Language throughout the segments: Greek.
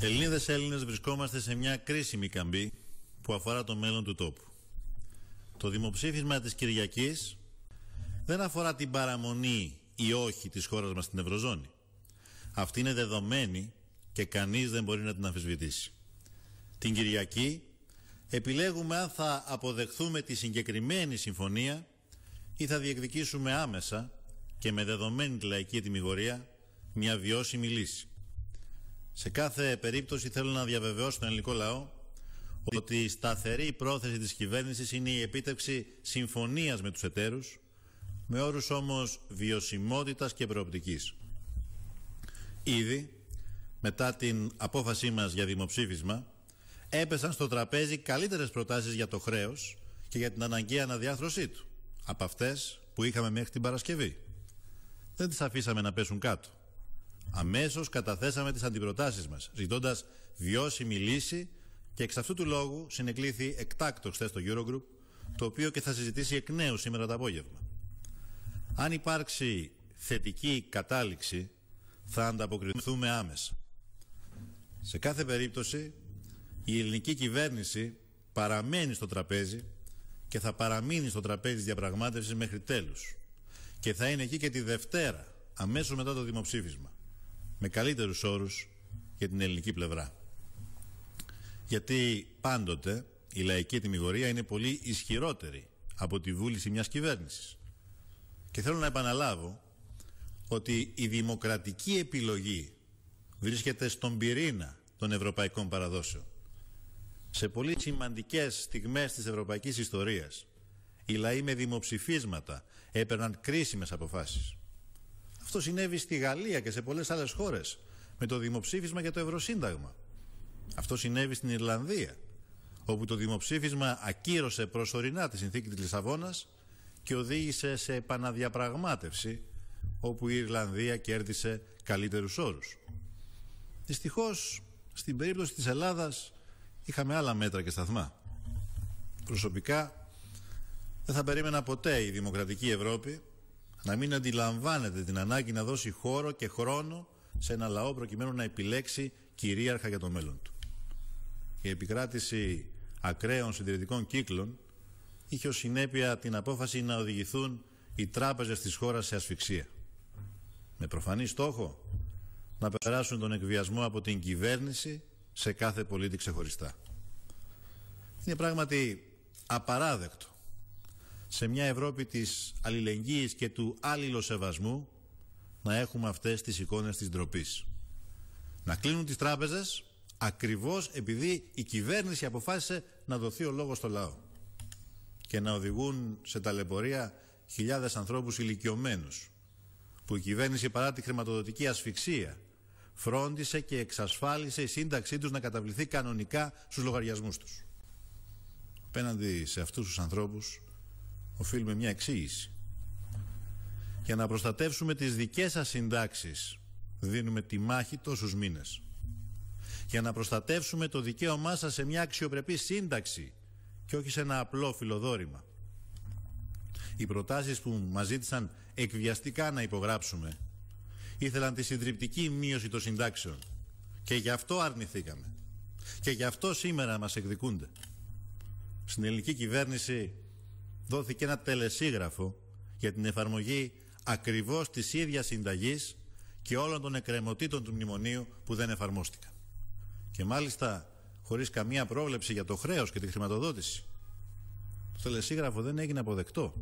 Ελληνίδες, Έλληνες, βρισκόμαστε σε μια κρίσιμη καμπή που αφορά το μέλλον του τόπου. Το δημοψήφισμα της Κυριακής δεν αφορά την παραμονή ή όχι της χώρας μας στην Ευρωζώνη. Αυτή είναι δεδομένη και κανείς δεν μπορεί να την αμφισβητήσει. Την Κυριακή επιλέγουμε αν θα αποδεχθούμε τη συγκεκριμένη συμφωνία ή θα διεκδικήσουμε άμεσα και με δεδομένη τη λαϊκή τιμιγορία μια βιώσιμη λύση. Σε κάθε περίπτωση θέλω να διαβεβαιώσω τον ελληνικό λαό ότι η σταθερή πρόθεση της κυβέρνησης είναι η επίτευξη συμφωνίας με τους εταίρους, με όρους όμως βιωσιμότητας και προοπτικής. Ήδη, μετά την απόφασή μας για δημοψήφισμα, έπεσαν στο τραπέζι καλύτερες προτάσεις για το χρέος και για την αναγκαία αναδιάρθρωσή του, από αυτές που είχαμε μέχρι την Παρασκευή. Δεν τις αφήσαμε να πέσουν κάτω. Αμέσως καταθέσαμε τις αντιπροτάσεις μας, ζητώντας βιώσιμη λύση, και εξ αυτού του λόγου συνεκλήθη εκτάκτος χθες στο Eurogroup, το οποίο και θα συζητήσει εκ νέου σήμερα το απόγευμα. Αν υπάρξει θετική κατάληξη, θα ανταποκριθούμε άμεσα. Σε κάθε περίπτωση, η ελληνική κυβέρνηση παραμένει στο τραπέζι και θα παραμείνει στο τραπέζι της διαπραγμάτευσης μέχρι τέλους. Και θα είναι εκεί και τη Δευτέρα, αμέσως μετά το δημοψήφισμα, με καλύτερους όρους για την ελληνική πλευρά. Γιατί πάντοτε η λαϊκή τιμιγορία είναι πολύ ισχυρότερη από τη βούληση μιας κυβέρνησης. Και θέλω να επαναλάβω ότι η δημοκρατική επιλογή βρίσκεται στον πυρήνα των ευρωπαϊκών παραδόσεων. Σε πολύ σημαντικές στιγμές της ευρωπαϊκής ιστορίας, οι λαοί με δημοψηφίσματα έπαιρναν κρίσιμες αποφάσεις. Αυτό συνέβη στη Γαλλία και σε πολλές άλλες χώρες με το δημοψήφισμα για το Ευρωσύνταγμα. Αυτό συνέβη στην Ιρλανδία, όπου το δημοψήφισμα ακύρωσε προσωρινά τη συνθήκη της Λισαβόνας και οδήγησε σε επαναδιαπραγμάτευση, όπου η Ιρλανδία κέρδισε καλύτερους όρους. Δυστυχώς, στην περίπτωση της Ελλάδας είχαμε άλλα μέτρα και σταθμά. Προσωπικά δεν θα περίμενα ποτέ η δημοκρατική Ευρώπη να μην αντιλαμβάνεται την ανάγκη να δώσει χώρο και χρόνο σε ένα λαό προκειμένου να επιλέξει κυρίαρχα για το μέλλον του. Η επικράτηση ακραίων συντηρητικών κύκλων είχε ως συνέπεια την απόφαση να οδηγηθούν οι τράπεζες της χώρας σε ασφυξία, με προφανή στόχο να περάσουν τον εκβιασμό από την κυβέρνηση σε κάθε πολίτη ξεχωριστά. Είναι πράγματι απαράδεκτο σε μια Ευρώπη της αλληλεγγύης και του αλληλοσεβασμού να έχουμε αυτές τις εικόνες της ντροπής. Να κλείνουν τις τράπεζες ακριβώς επειδή η κυβέρνηση αποφάσισε να δοθεί ο λόγος στο λαό, και να οδηγούν σε ταλαιπωρία χιλιάδες ανθρώπους ηλικιωμένους που η κυβέρνηση, παρά τη χρηματοδοτική ασφυξία, φρόντισε και εξασφάλισε η σύνταξή τους να καταβληθεί κανονικά στους λογαριασμούς τους. Απέναντι σε αυτούς τους ανθρώπους οφείλουμε μια εξήγηση. Για να προστατεύσουμε τις δικές σας συντάξεις δίνουμε τη μάχη τόσους μήνες. Για να προστατεύσουμε το δικαίωμά σας σε μια αξιοπρεπή σύνταξη και όχι σε ένα απλό φιλοδόρημα. Οι προτάσεις που μας ζήτησαν εκβιαστικά να υπογράψουμε ήθελαν τη συντριπτική μείωση των συντάξεων, και γι' αυτό αρνηθήκαμε. Και γι' αυτό σήμερα μας εκδικούνται. Στην ελληνική κυβέρνηση δόθηκε ένα τελεσίγραφο για την εφαρμογή ακριβώς της ίδιας συνταγής και όλων των εκκρεμωτήτων του μνημονίου που δεν εφαρμόστηκαν. Και μάλιστα χωρίς καμία πρόβλεψη για το χρέος και τη χρηματοδότηση. Το τελεσίγραφο δεν έγινε αποδεκτό.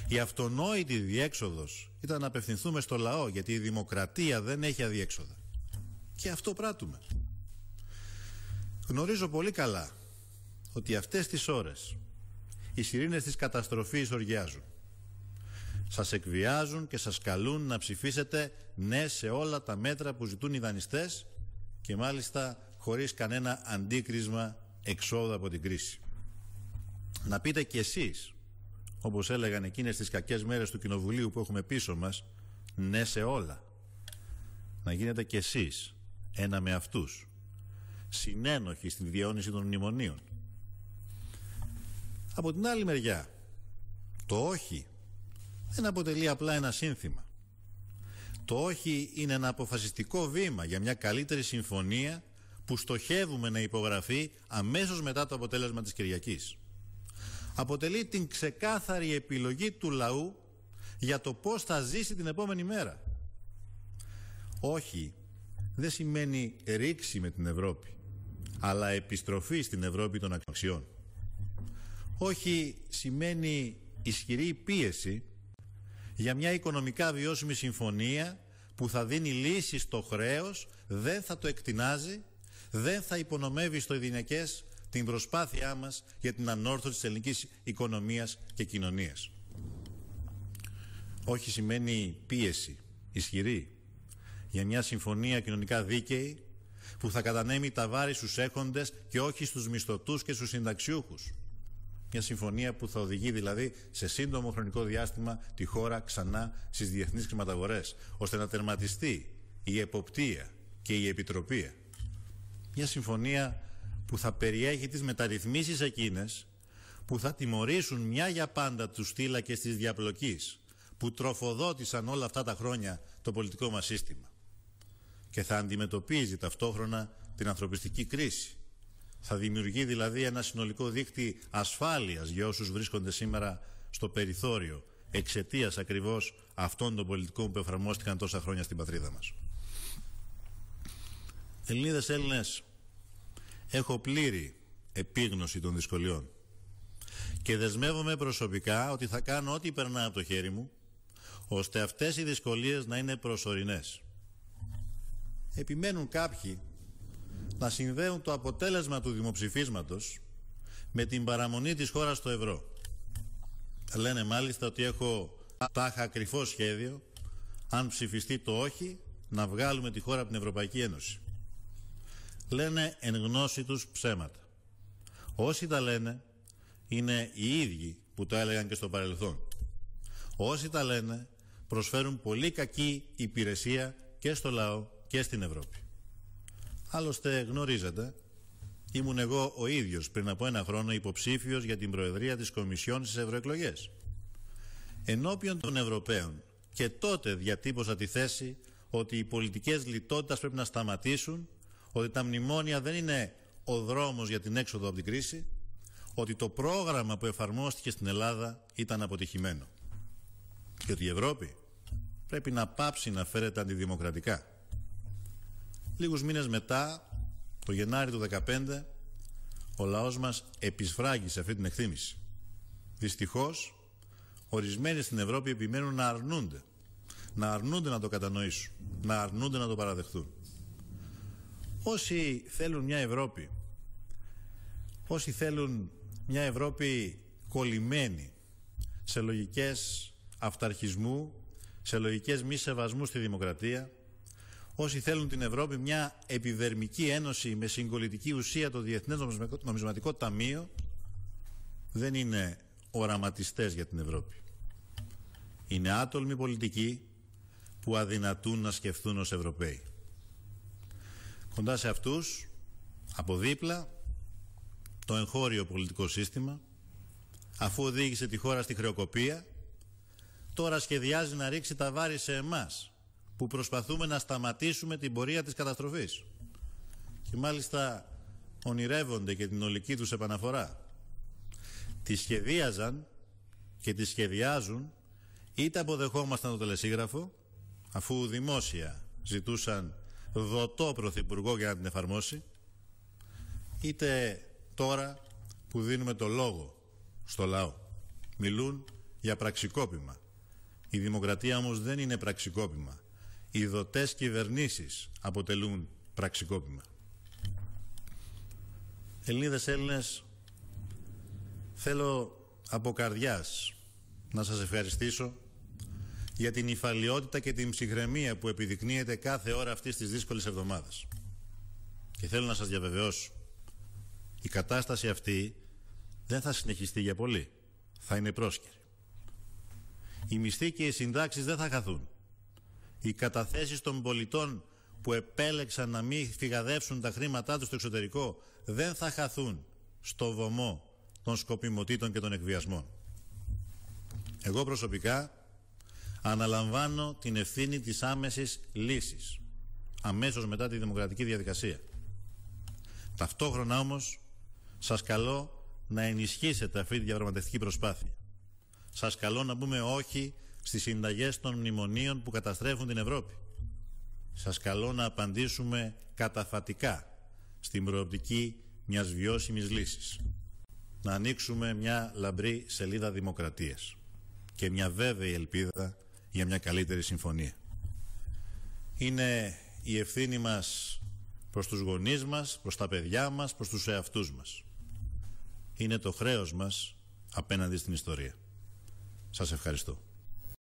Η αυτονόητη διέξοδος ήταν να απευθυνθούμε στο λαό, γιατί η δημοκρατία δεν έχει αδιέξοδα. Και αυτό πράττουμε. Γνωρίζω πολύ καλά ότι αυτές τις ώρες οι σιρήνες της καταστροφής οργιάζουν. Σας εκβιάζουν και σας καλούν να ψηφίσετε ναι σε όλα τα μέτρα που ζητούν οι δανειστές, και μάλιστα χωρίς κανένα αντίκρισμα εξόδου από την κρίση. Να πείτε κι εσείς, όπως έλεγαν εκείνες τις κακές μέρες του Κοινοβουλίου που έχουμε πίσω μας, ναι σε όλα. Να γίνετε κι εσείς ένα με αυτούς, συνένοχοι στην διαιώνιση των μνημονίων. Από την άλλη μεριά, το όχι δεν αποτελεί απλά ένα σύνθημα. Το όχι είναι ένα αποφασιστικό βήμα για μια καλύτερη συμφωνία που στοχεύουμε να υπογραφεί αμέσως μετά το αποτέλεσμα της Κυριακής. Αποτελεί την ξεκάθαρη επιλογή του λαού για το πώς θα ζήσει την επόμενη μέρα. Όχι, δεν σημαίνει ρήξη με την Ευρώπη, αλλά επιστροφή στην Ευρώπη των αξιών. Όχι, σημαίνει ισχυρή πίεση για μια οικονομικά βιώσιμη συμφωνία που θα δίνει λύσεις στο χρέος, δεν θα το εκτινάζει, δεν θα υπονομεύει στο ειδηνικές την προσπάθειά μας για την ανόρθωση της ελληνικής οικονομίας και κοινωνίας. Όχι, σημαίνει πίεση ισχυρή για μια συμφωνία κοινωνικά δίκαιη που θα κατανέμει τα βάρη στους έχοντες και όχι στους μισθωτούς και στους συνταξιούχους. Μια συμφωνία που θα οδηγεί δηλαδή σε σύντομο χρονικό διάστημα τη χώρα ξανά στις διεθνείς χρηματαγορές, ώστε να τερματιστεί η εποπτεία και η επιτροπία. Μια συμφωνία που θα περιέχει τις μεταρρυθμίσεις εκείνες που θα τιμωρήσουν μια για πάντα τους θύλακες της διαπλοκής που τροφοδότησαν όλα αυτά τα χρόνια το πολιτικό μας σύστημα και θα αντιμετωπίζει ταυτόχρονα την ανθρωπιστική κρίση. Θα δημιουργεί δηλαδή ένα συνολικό δίκτυο ασφάλειας για όσους βρίσκονται σήμερα στο περιθώριο εξαιτίας ακριβώς αυτών των πολιτικών που εφαρμόστηκαν τόσα χρόνια στην πατρίδα μας. Ελληνίδες, Έλληνες, έχω πλήρη επίγνωση των δυσκολιών και δεσμεύομαι προσωπικά ότι θα κάνω ό,τι περνά από το χέρι μου ώστε αυτές οι δυσκολίες να είναι προσωρινές. Επιμένουν κάποιοι να συνδέουν το αποτέλεσμα του δημοψηφίσματος με την παραμονή της χώρας στο ευρώ. Λένε μάλιστα ότι έχω τάχα κρυφό σχέδιο, αν ψηφιστεί το όχι, να βγάλουμε τη χώρα από την Ευρωπαϊκή Ένωση. Λένε εν γνώση τους ψέματα. Όσοι τα λένε είναι οι ίδιοι που το έλεγαν και στο παρελθόν. Όσοι τα λένε προσφέρουν πολύ κακή υπηρεσία και στο λαό και στην Ευρώπη. Άλλωστε γνωρίζετε, ήμουν εγώ ο ίδιος πριν από ένα χρόνο υποψήφιος για την Προεδρία της Κομισιόν στις ευρωεκλογές. Ενώπιον των Ευρωπαίων και τότε διατύπωσα τη θέση ότι οι πολιτικές λιτότητας πρέπει να σταματήσουν, ότι τα μνημόνια δεν είναι ο δρόμος για την έξοδο από την κρίση, ότι το πρόγραμμα που εφαρμόστηκε στην Ελλάδα ήταν αποτυχημένο και ότι η Ευρώπη πρέπει να πάψει να φέρεται αντιδημοκρατικά. Λίγους μήνες μετά, το Γενάρη του 2015, ο λαός μας επισφράγγισε αυτή την εκτίμηση. Δυστυχώς, ορισμένοι στην Ευρώπη επιμένουν να αρνούνται να το κατανοήσουν, να αρνούνται να το παραδεχθούν. Όσοι θέλουν μια Ευρώπη κολλημένη σε λογικές αυταρχισμού, σε λογικές μη σεβασμού στη δημοκρατία, όσοι θέλουν την Ευρώπη μια επιδερμική ένωση με συγκολητική ουσία το Διεθνές Νομισματικό Ταμείο, δεν είναι οραματιστές για την Ευρώπη. Είναι άτολμοι πολιτικοί που αδυνατούν να σκεφτούν ως Ευρωπαίοι. Κοντά σε αυτούς, από δίπλα, το εγχώριο πολιτικό σύστημα, αφού οδήγησε τη χώρα στη χρεοκοπία, τώρα σχεδιάζει να ρίξει τα βάρη σε εμάς, που προσπαθούμε να σταματήσουμε την πορεία της καταστροφής. Και μάλιστα ονειρεύονται και την ολική τους επαναφορά. Τη σχεδίαζαν και τη σχεδιάζουν, είτε αποδεχόμασταν το τελεσίγραφο, αφού δημόσια ζητούσαν δωτό πρωθυπουργό για να την εφαρμόσει, είτε τώρα που δίνουμε το λόγο στο λαό. Μιλούν για πραξικόπημα. Η δημοκρατία όμως δεν είναι πραξικόπημα. Οι δωτές κυβερνήσεις αποτελούν πραξικόπημα. Ελληνίδες, Έλληνες, θέλω από καρδιάς να σας ευχαριστήσω για την υφαλιότητα και την ψυχραιμία που επιδεικνύεται κάθε ώρα αυτής της δύσκολης εβδομάδας. Και θέλω να σας διαβεβαιώσω, η κατάσταση αυτή δεν θα συνεχιστεί για πολύ. Θα είναι πρόσκαιρη. Οι μισθοί και οι συντάξεις δεν θα χαθούν. Οι καταθέσεις των πολιτών που επέλεξαν να μην φυγαδεύσουν τα χρήματά τους στο εξωτερικό δεν θα χαθούν στο βωμό των σκοπιμοτήτων και των εκβιασμών. Εγώ προσωπικά αναλαμβάνω την ευθύνη της άμεσης λύσης, αμέσως μετά τη δημοκρατική διαδικασία. Ταυτόχρονα όμως σας καλώ να ενισχύσετε αυτή τη διαπραγματευτική προσπάθεια. Σας καλώ να πούμε όχι στις συνταγές των μνημονίων που καταστρέφουν την Ευρώπη. Σας καλώ να απαντήσουμε καταφατικά στην προοπτική μιας βιώσιμης λύσης. Να ανοίξουμε μια λαμπρή σελίδα δημοκρατίας και μια βέβαιη ελπίδα για μια καλύτερη συμφωνία. Είναι η ευθύνη μας προς τους γονείς μας, προς τα παιδιά μας, προς τους εαυτούς μας. Είναι το χρέος μας απέναντι στην ιστορία. Σας ευχαριστώ.